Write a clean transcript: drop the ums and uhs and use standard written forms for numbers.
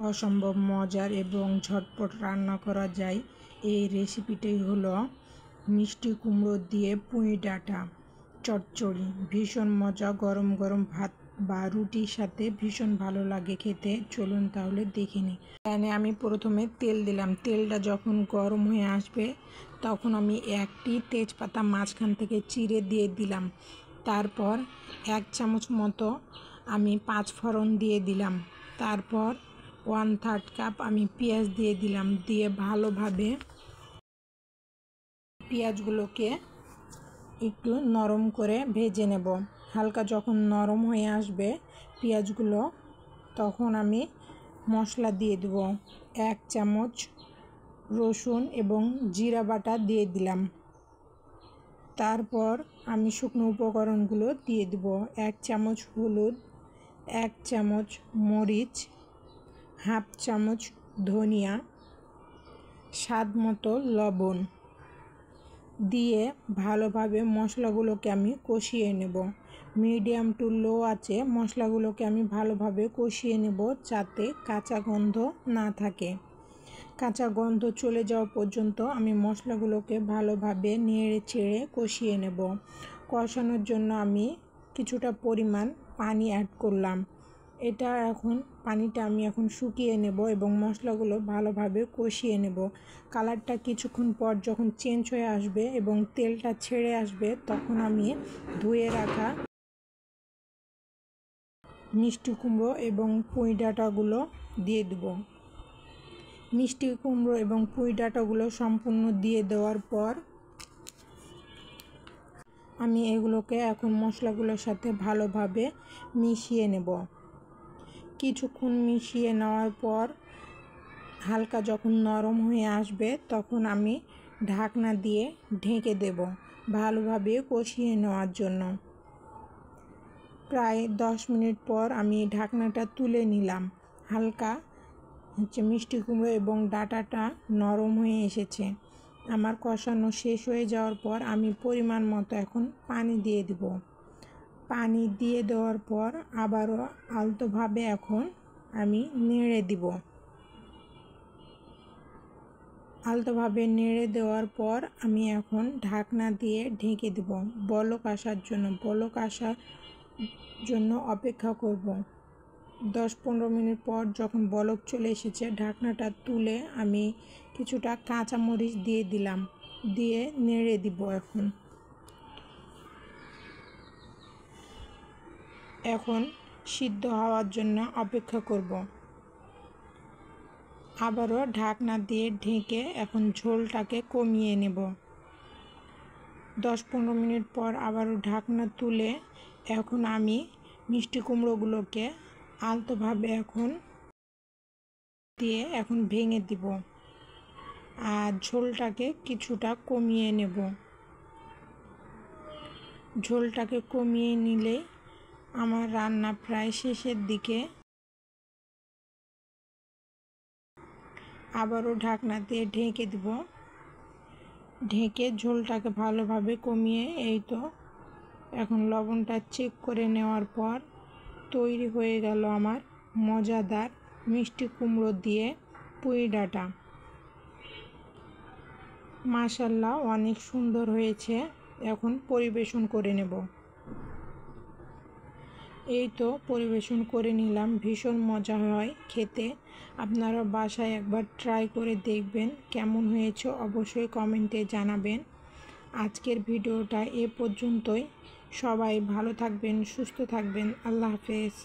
অসম্ভব মজার এবং ঝটপট রান্না করা যায়। এই রেসিপিটাই হলো মিষ্টি কুমড়ো দিয়ে পুঁই ডাঁটা চচ্চড়ি। ভীষণ মজা, গরম গরম ভাত বা রুটির সাথে ভীষণ ভালো লাগে খেতে। চলুন তাহলে দেখে নিই। প্যানে আমি প্রথমে তেল দিলাম। তেলটা যখন গরম হয়ে আসবে তখন আমি একটি তেজপাতা মাঝখান থেকে চিড়ে দিয়ে দিলাম। তারপর 1 চামচ মতো আমি 5 ফোড়ন দিয়ে দিলাম। তারপর 1/3 কাপ আমি পেঁয়াজ দিয়ে দিলাম। দিয়ে ভালোভাবে পেঁয়াজগুলোকে একটু নরম করে ভেজে নেব। হালকা যখন নরম হয়ে আসবে পেঁয়াজগুলো, তখন আমি মশলা দিয়ে দেব। 1 চামচ রসুন এবং জিরা বাটা দিয়ে দিলাম। তারপর আমি শুকনো উপকরণগুলো দিয়ে দেব। 1 চামচ হলুদ, 1 চামচ মরিচ, 1/2 চামচ ধনিয়া, স্বাদ মতো লবণ দিয়ে ভালোভাবে মশলাগুলোকে আমি কষিয়ে নেব। মিডিয়াম টু লো আঁচে মশলাগুলোকে আমি ভালোভাবে কষিয়ে নেব, যাতে কাঁচা গন্ধ না থাকে। কাঁচা গন্ধ চলে যাওয়া পর্যন্ত আমি মশলাগুলোকে ভালোভাবে নেড়ে চেড়ে কষিয়ে নেব। কষানোর জন্য আমি কিছুটা পরিমাণ পানি অ্যাড করলাম। পানিটা আমি এখন শুকিয়ে নেব এবং মশলাগুলো ভালোভাবে কষিয়ে নেব। কালারটা কিছুক্ষণ পর যখন চেঞ্জ হয়ে আসবে এবং তেলটা ছেড়ে আসবে, তখন আমি ধুয়ে রাখা মিষ্টি কুমড়ো এবং পুঁই ডাঁটাগুলো দিয়ে দেব। মিষ্টি কুমড়ো এবং পুঁই ডাঁটাগুলো সম্পূর্ণ দিয়ে দেওয়ার পর আমি এগুলোকে এখন মশলাগুলোর সাথে ভালোভাবে মিশিয়ে নেব। কিছুক্ষণ মিশিয়ে নেওয়ার পর হালকা যখন নরম হয়ে আসবে তখন আমি ঢাকনা দিয়ে ঢেকে দেব ভালোভাবে কষিয়ে নেওয়ার জন্য। প্রায় 10 মিনিট পর আমি ঢাকনাটা তুলে নিলাম। হালকা মিষ্টি কুমড়ো এবং ডাঁটাটা নরম হয়ে এসেছে। আমার কষানো শেষ হয়ে যাওয়ার পর আমি পরিমাণ মতো এখন পানি দিয়ে দেব। পানি দিয়ে দেওয়ার পর আবারও আলতোভাবে এখন আমি নেড়ে দিব। আলতোভাবে নেড়ে দেওয়ার পর আমি এখন ঢাকনা দিয়ে ঢেকে দেব বলক আসার জন্য। বলক আসার জন্য অপেক্ষা করব। 10-15 মিনিট পর যখন বলক চলে এসেছে, ঢাকনাটা তুলে আমি কিছুটা কাঁচামরিচ দিয়ে দিলাম। দিয়ে নেড়ে দিব। এখন সিদ্ধ হওয়ার জন্য অপেক্ষা করব। আবারও ঢাকনা দিয়ে ঢেকে এখন ঝোলটাকে কমিয়ে নেব। 10-15 মিনিট পর আবারও ঢাকনা তুলে এখন আমি মিষ্টি কুমড়োগুলোকে আলতোভাবে এখন ভেঙে দিব আর ঝোলটাকে কিছুটা কমিয়ে নেব। ঝোলটাকে কমিয়ে নিলে আমার রান্না প্রায় শেষের দিকে। আবারও ঢাকনা দিয়ে ঢেকে দিব। ঢেকে ঝোলটাকে ভালোভাবে কমিয়ে এখন লবণটা চেক করে নেওয়ার পর তৈরি হয়ে গেল আমার মজাদার মিষ্টি কুমড়ো দিয়ে পুঁই ডাঁটা। মাশাআল্লাহ, অনেক সুন্দর হয়েছে। এখন পরিবেশন করে নেব। পরিবেশন করে নিলাম। ভীষণ মজা হয় খেতে। আপনারা বাসায় একবার ট্রাই করে দেখবেন। কেমন হয়েছে অবশ্যই কমেন্টে জানাবেন। আজকের ভিডিওটা এ পর্যন্তই। সবাই ভালো থাকবেন, সুস্থ থাকবেন। আল্লাহ হাফেজ।